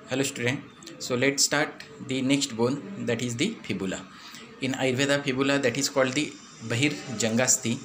Hello student. So let's start the next bone, that is the fibula. In Ayurveda, fibula that is called the Bahir Jangasthi.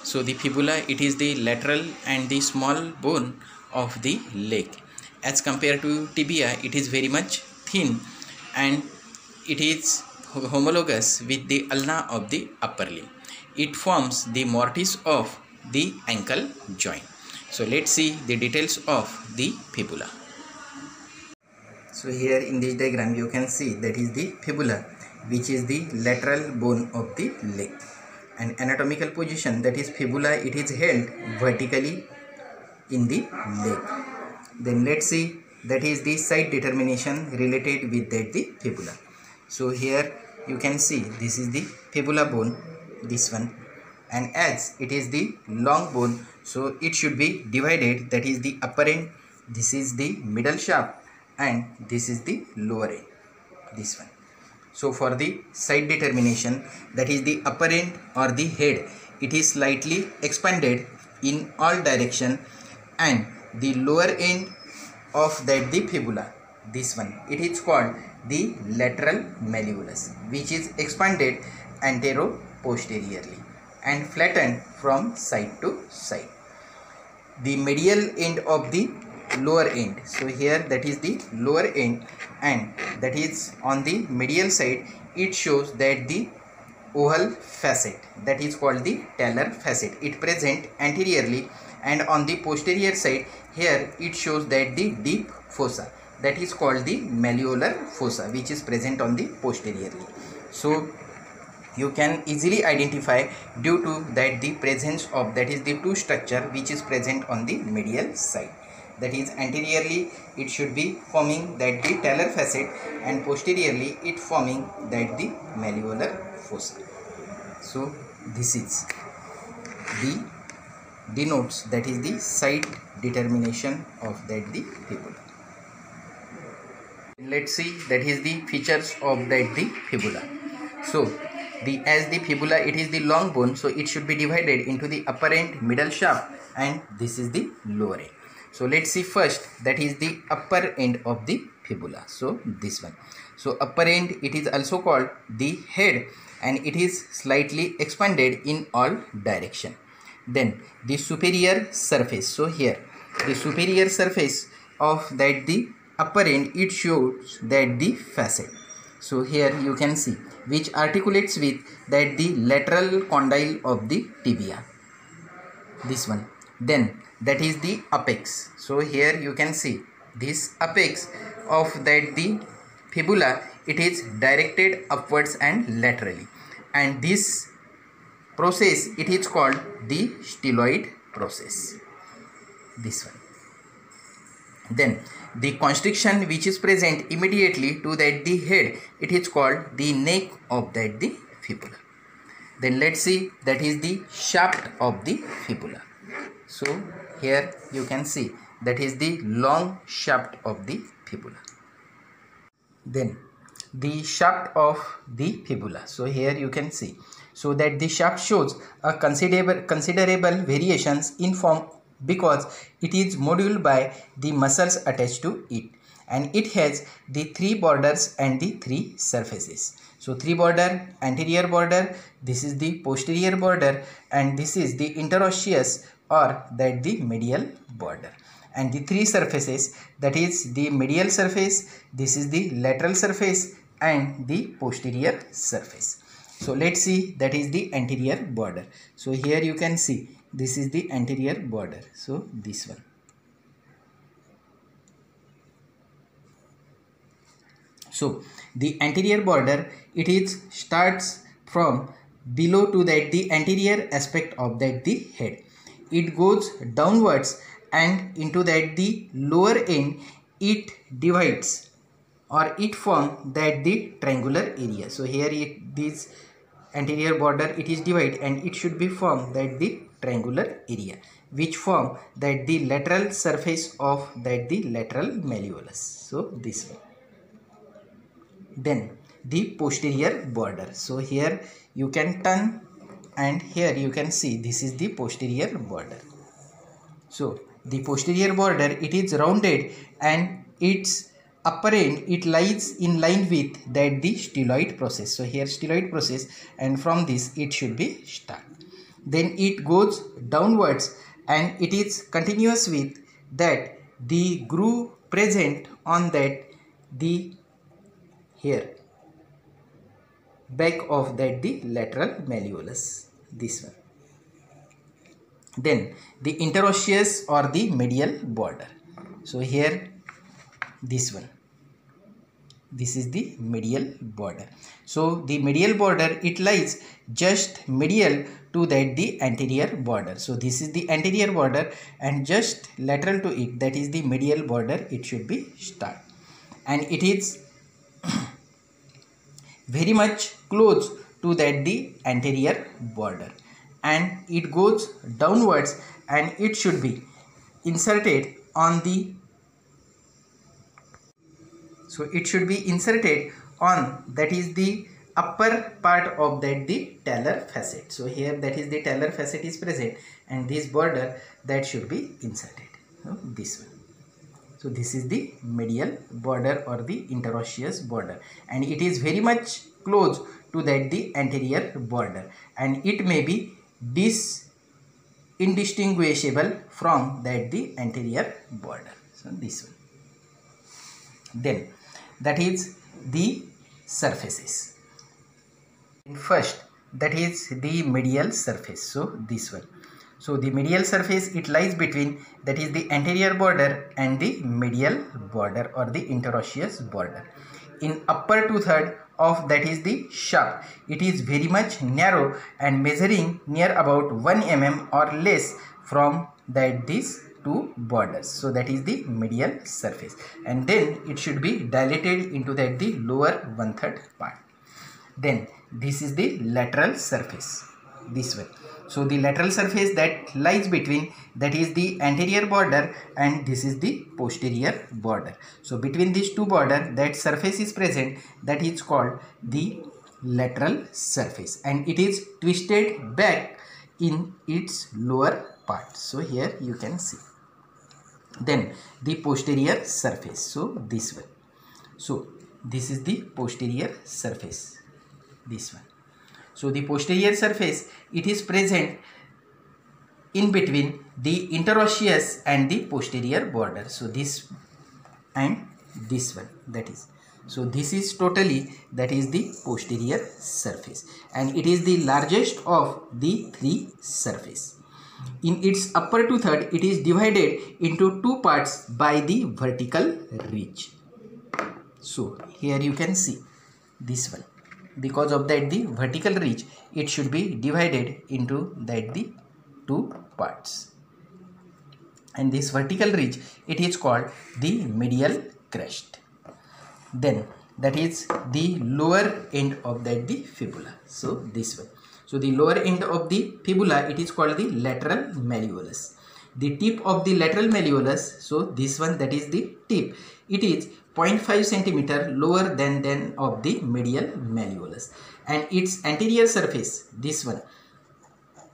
So the fibula, it is the lateral and the small bone of the leg. As compared to tibia, it is very much thin and it is homologous with the ulna of the upper limb. It forms the mortise of the ankle joint. So let's see the details of the fibula. So here in this diagram you can see that is the fibula, which is the lateral bone of the leg. And anatomical position, that is fibula, it is held vertically in the leg. Then let's see that is the side determination related with that the fibula. So here you can see this is the fibula bone, this one, and as it is the long bone, so it should be divided, that is the upper end, this is the middle shaft, and this is the lower end, this one. So for the side determination, that is the upper end or the head, it is slightly expanded in all direction, and the lower end of that the fibula, this one, it is called the lateral malleolus, which is expanded antero-posteriorly and flattened from side to side. The medial end of the lower end, so here that is the lower end, and that is on the medial side, it shows that the oval facet, that is called the talar facet, it present anteriorly, and on the posterior side here it shows that the deep fossa, that is called the malleolar fossa, which is present on the posteriorly. So you can easily identify due to that the presence of that is the two structure which is present on the medial side. That is anteriorly it should be forming that the talar facet, and posteriorly it forming that the malleolar fossa. So this is the denotes that is the side determination of that the fibula. Let's see that is the features of that the fibula. So as the fibula, it is the long bone, so it should be divided into the upper end, middle shaft, and this is the lower end. So let's see first that is the upper end of the fibula. So this one. So upper end, it is also called the head, and it is slightly expanded in all direction. Then the superior surface. So here the superior surface of that the upper end, it shows that the facet. So here you can see which articulates with that the lateral condyle of the tibia, this one. Then that is the apex. So here you can see this apex of that the fibula, it is directed upwards and laterally, and this process, it is called the styloid process, this one. Then the constriction which is present immediately to that the head, it is called the neck of that the fibula. Then let's see that is the shaft of the fibula. So here you can see that is the long shaft of the fibula. Then the shaft of the fibula. So here you can see, so that the shaft shows a considerable variations in form, because it is moduled by the muscles attached to it, and it has the three borders and the three surfaces. So three border, anterior border, this is the posterior border, and this is the interosseous or that the medial border, and the three surfaces, that is the medial surface, this is the lateral surface, and the posterior surface. So let's see that is the anterior border. So here you can see this is the anterior border, so this one. So the anterior border, it is starts from below to that the anterior aspect of that the head, it goes downwards, and into that the lower end, it divides or it forms that the triangular area. So here this anterior border, it is divided, and it should be formed that the triangular area, which form that the lateral surface of that the lateral malleolus. So this one. Then the posterior border. So here you can turn, and here you can see this is the posterior border. So the posterior border, it is rounded, and its upper end it lies in line with that the styloid process. So here styloid process, and from this it should be start. Then it goes downwards and it is continuous with that the groove present on that the here back of that the lateral malleolus, this one. Then the interosseous or the medial border. So here this one, this is the medial border. So the medial border it lies just medial to that the anterior border. So this is the anterior border and just lateral to it, that is the medial border, it should be start. And it is very much close to that the anterior border, and it goes downwards and it should be inserted on the, so it should be inserted on, that is the upper part of that the talar facet. So here that is the talar facet is present, and this border that should be inserted, this one. So this is the medial border or the interosseous border, and it is very much close to that the anterior border, and it may be indistinguishable from that the anterior border. So this one. Then that is the surfaces. First, that is the medial surface. So this one. So the medial surface it lies between, that is the anterior border and the medial border or the interosseous border. In upper 2/3 of that is the shaft, it is very much narrow and measuring near about 1 mm or less from that these two borders. So that is the medial surface, and then it should be dilated into that the lower 1/3 part. Then this is the lateral surface, this one. So the lateral surface that lies between, that is the anterior border and this is the posterior border. So between these two borders that surface is present, that is called the lateral surface, and it is twisted back in its lower part. So here you can see. Then the posterior surface, so this one. So this is the posterior surface, this one. So the posterior surface it is present in between the interosseous and the posterior border. So this and this one, that is. So this is totally, that is the posterior surface, and it is the largest of the three surfaces. In its upper 2/3 it is divided into two parts by the vertical ridge. So here you can see this one. Because of that the vertical ridge it should be divided into that the two parts, and this vertical ridge it is called the medial crest. Then that is the lower end of that the fibula. So this one. So the lower end of the fibula it is called the lateral malleolus. The tip of the lateral malleolus, so this one, that is the tip, it is 0.5 centimeter lower than of the medial malleolus, and its anterior surface, this one,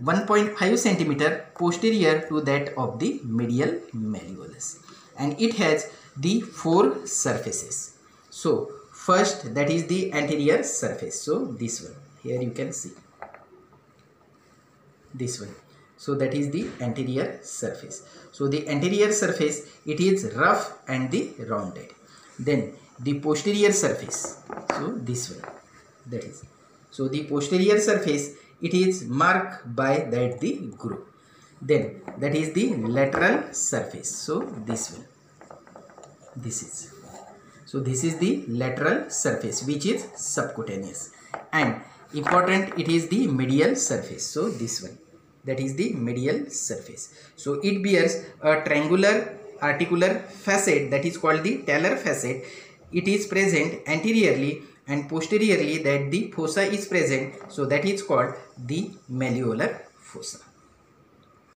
1.5 centimeter posterior to that of the medial malleolus, and it has the four surfaces. So first, that is the anterior surface. So this one, here you can see this one. So that is the anterior surface. So the anterior surface it is rough and the rounded. Then the posterior surface, so this one, that is. So the posterior surface it is marked by that the groove. Then that is the lateral surface. So this one, this is. So this is the lateral surface which is subcutaneous, and important, it is the medial surface. So this one, that is the medial surface. So it bears a triangular articular facet that is called the talar facet. It is present anteriorly, and posteriorly that the fossa is present. So that is called the malleolar fossa.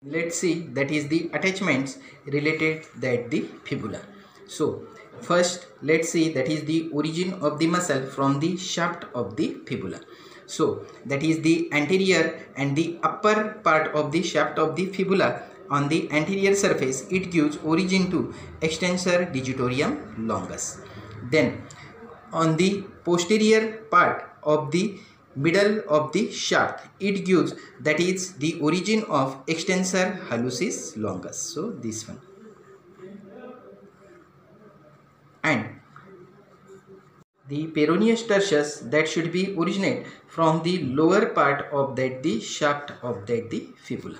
Let's see, that is the attachments related that the fibula. So first let's see, that is the origin of the muscle from the shaft of the fibula. So that is the anterior and the upper part of the shaft of the fibula. On the anterior surface it gives origin to extensor digitorum longus. Then on the posterior part of the middle of the shaft, it gives, that is the origin of extensor hallucis longus. So this one. And the peroneus tertius, that should be originate from the lower part of that the shaft of that the fibula.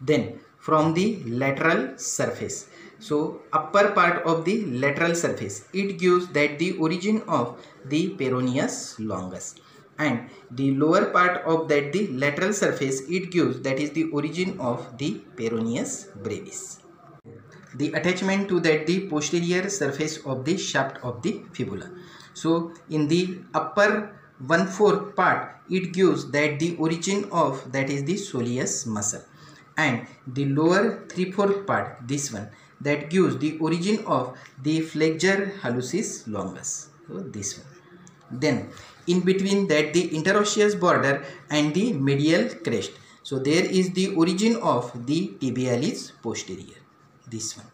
Then from the lateral surface, so upper part of the lateral surface, it gives that the origin of the peroneus longus, and the lower part of that the lateral surface, it gives, that is the origin of the peroneus brevis. The attachment to that the posterior surface of the shaft of the fibula. So in the upper 1/4 part, it gives that the origin of, that is the soleus muscle, and the lower 3/4 part, this one, that gives the origin of the flexure hallucis longus. So this one. Then in between that the interosseous border and the medial crest, so there is the origin of the tibialis posterior, this one.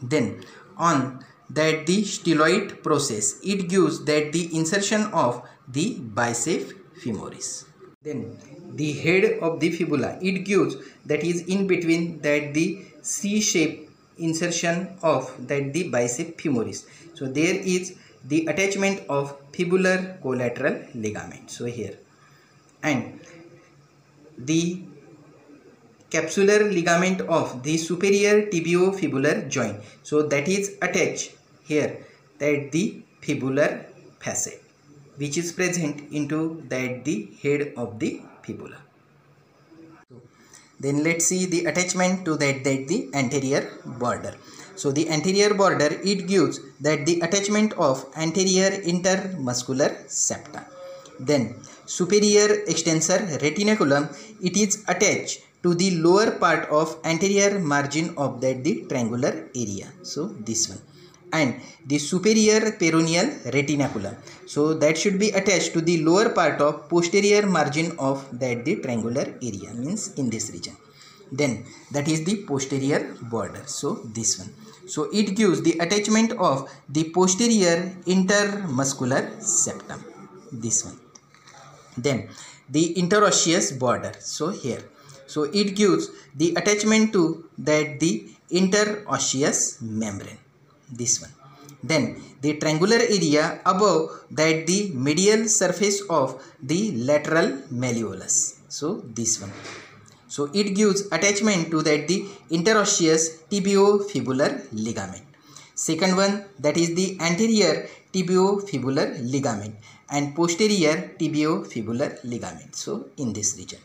Then on that the styloid process, it gives that the insertion of the biceps femoris. Then the head of the fibula, it gives, that is in between that the C-shape insertion of that the biceps femoris. So there is the attachment of fibular collateral ligament. So here, and the capsular ligament of the superior tibiofibular joint, so that is attached here, that the fibular facet, which is present into that the head of the fibula. So then let's see the attachment to that the anterior border. So the anterior border, it gives that the attachment of anterior intermuscular septa. Then superior extensor retinaculum, it is attached to the lower part of anterior margin of that the triangular area. So this one. And the superior peroneal retinaculum, so that should be attached to the lower part of posterior margin of that the triangular area, means in this region. Then that is the posterior border. So this one. So it gives the attachment of the posterior intermuscular septum, this one. Then the interosseous border, so here, so it gives the attachment to that the interosseous membrane, this one. Then the triangular area above that the medial surface of the lateral malleolus, so this one. So it gives attachment to that the interosseous tibiofibular ligament. Second one, that is the anterior tibiofibular ligament and posterior tibiofibular ligament, so in this region.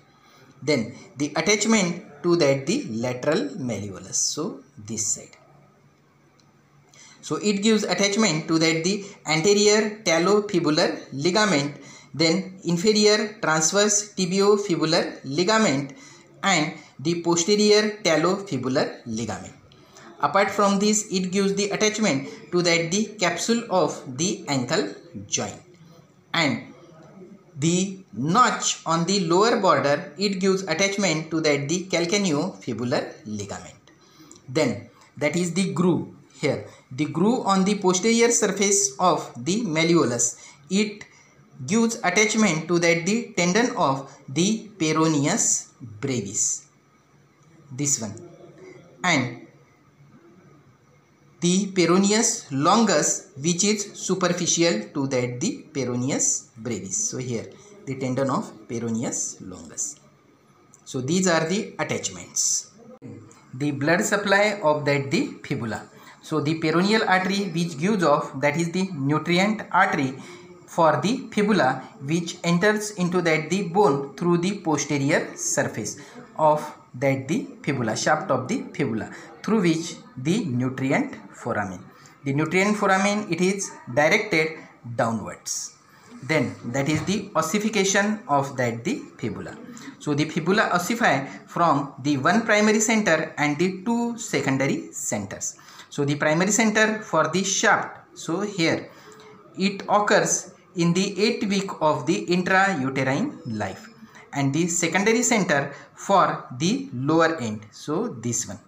Then the attachment to that the lateral malleolus, so this side. So it gives attachment to that the anterior talofibular ligament, then inferior transverse tibiofibular ligament, and the posterior talofibular ligament. Apart from this, it gives the attachment to that the capsule of the ankle joint, and the notch on the lower border, it gives attachment to that the calcaneofibular ligament. Then that is the groove here. The groove on the posterior surface of the malleolus, it gives attachment to that the tendon of the peroneus brevis, this one, and the peroneus longus, which is superficial to that the peroneus brevis. So here the tendon of peroneus longus. So these are the attachments. The blood supply of that the fibula. So the peroneal artery, which gives off, that is the nutrient artery for the fibula, which enters into that the bone through the posterior surface of that the fibula, shaft of the fibula, through which the nutrient foramen. The nutrient foramen, it is directed downwards. Then that is the ossification of that the fibula. So the fibula ossify from the one primary center and the two secondary centers. So the primary center for the shaft, so here it occurs in the 8th week of the intrauterine life, and the secondary center for the lower end, so this one.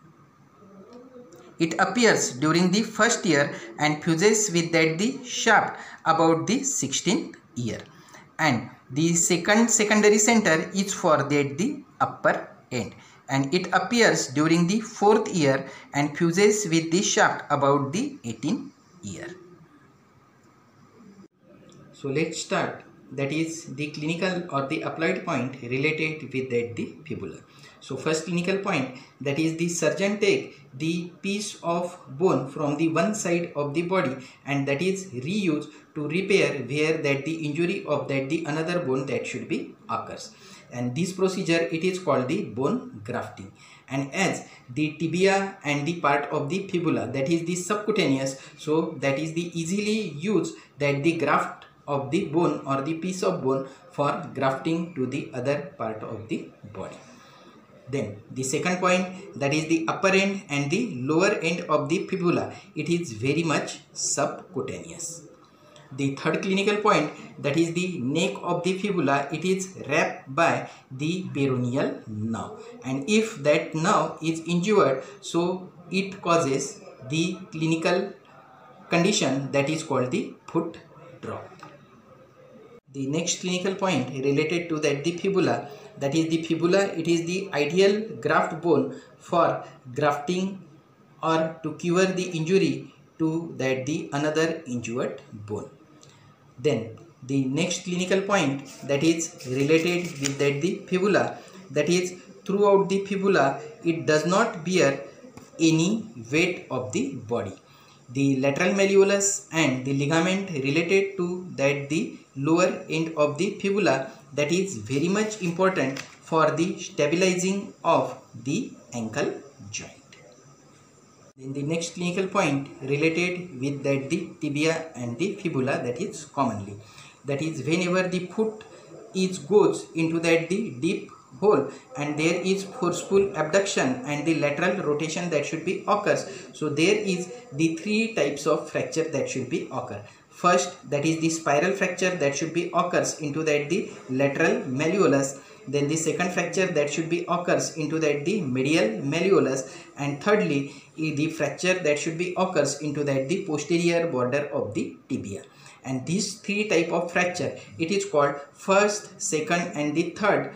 it appears during the first year and fuses with that the shaft about the 16th year, and the secondary center is for that the upper end, and it appears during the 4th year and fuses with the shaft about the 18th year. So let's start, that is the clinical or the applied point related with that the fibula. So first clinical point, that is the surgeon take the piece of bone from the one side of the body and that is reused to repair where that the injury of that the another bone that should be occurs, and this procedure it is called the bone grafting. And as the tibia and the part of the fibula that is the subcutaneous, so that is the easily used that the graft of the bone or the piece of bone for grafting to the other part of the body. Then the second point, that is the upper end and the lower end of the fibula, it is very much subcutaneous. The third clinical point, that is the neck of the fibula, it is wrapped by the peroneal nerve, and if that nerve is injured, so it causes the clinical condition that is called the foot drop. The next clinical point related to that the fibula, that is the fibula, it is the ideal graft bone for grafting or to cure the injury to that the another injured bone. Then the next clinical point that is related with that the fibula, that is throughout the fibula it does not bear any weight of the body. The lateral malleolus and the ligament related to that the lower end of the fibula, that is very much important for the stabilizing of the ankle joint. Then the next clinical point related with that the tibia and the fibula, that is commonly, that is whenever the foot goes into that the deep hole and there is forceful abduction and the lateral rotation that should be occurs, so there is the three types of fracture that should be occur. First, that is the spiral fracture that should be occurs into that the lateral malleolus. Then the second fracture that should be occurs into that the medial malleolus, and thirdly the fracture that should be occurs into that the posterior border of the tibia. And these three type of fracture, it is called first, second and the third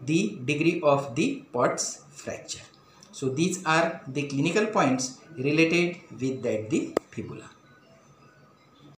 the degree of the Pott's fracture. So these are the clinical points related with that the fibula.